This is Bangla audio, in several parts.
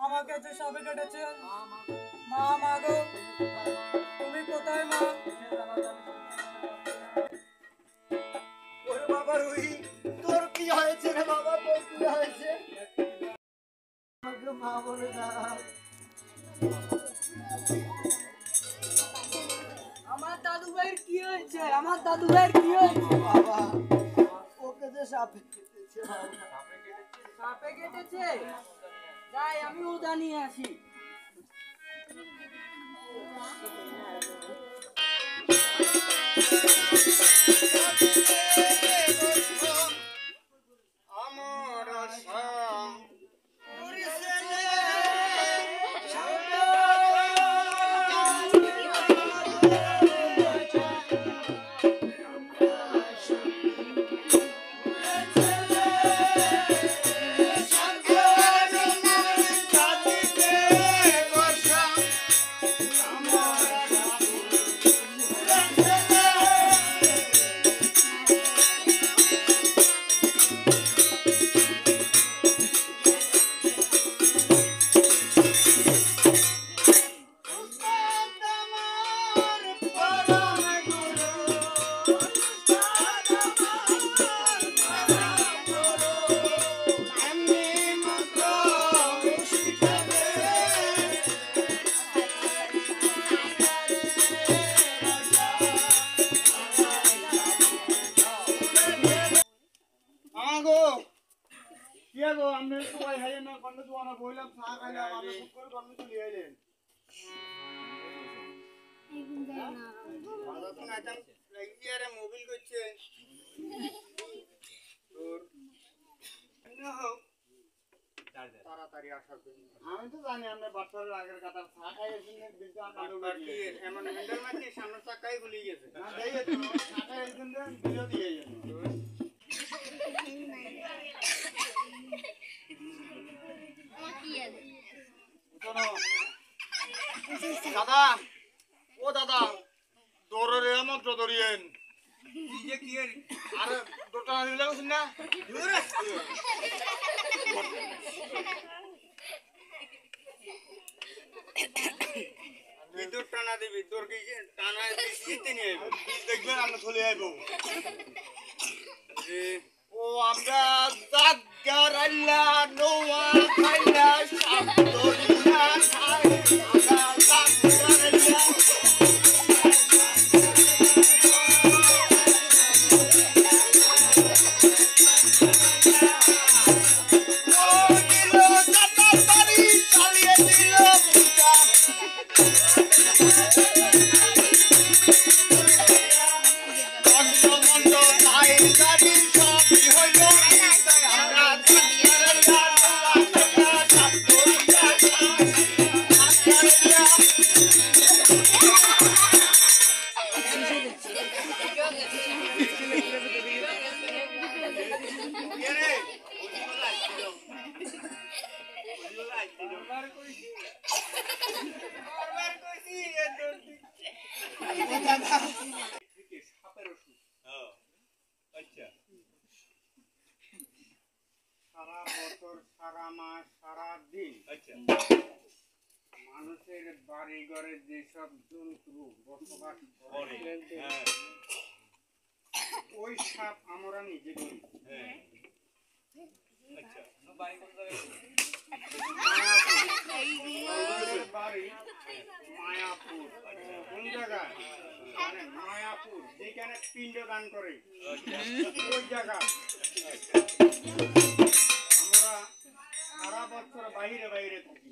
আমাকে যে সাপে কেটেছে মা, মা গো তুমি কোথায় মা? ওরে বাবা রুহি, তোর কি হয়েছে রে বাবা? তোর কি হয়েছে? আমাকে মা বলে না। আমার দাদু ভাইয়ের কি হয়েছে? আমার দাদু ভাইয়ের কি হয়েছে? বাবা ওকে যে সাপে কেটেছে বাবা। সাপে কেটেছে? যাই আমি ওদা নিয়ে আসি। আমার আশা আমি তো ভাই হাই না কন্দ দুয়ানা বইলাম চা খাইলাম আমি খুব করে কন্দ চলে আইলেন ভালো তো না জান লাগি আরে মোবাইল করছে তোর তাড়াতাড়ি আসার জন্য আমি তো জানি আমরা বাচ্চার আগের কথা চা খাইয়েছেন কিন্তু আকালো লাগি এমন হ্যান্ডেল মারছি সামনে চাকাই খুলে গেছে না দেই তো চা খাইয়েছেন ভিডিও দিয়ে দাদা ও দাদা দৌড়ে মন্ত্র ধরিয়েন আরে দুটা দিলে না বিদ্যুৎ টানা দিবি তোর কি টানা দিতে নিয়ে দেখবেন আমরা চলে আইব ও আমরা জাগারাল্লা নোয়া খাইলা সাতরিয়া খাই আমরা জাগারাল্লা সারা বছর সারা মাস সারা দিন মানুষের বাড়ি ঘরে যেসব জন্তু বসবাস করে ওই সাপ আমরা নিজে করি বাড়ি মায়াপুর কোন জায়গায় মানে মায়াপুর যেখানে পিণ্ড দান করে ওই জায়গা আমরা সারা বছর বাইরে বাইরে থাকি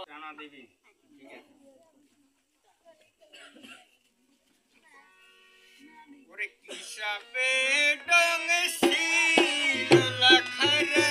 জানা দিবি ঠিক আছে ওরে কি সাপে ডং ছিল লাখরে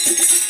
রে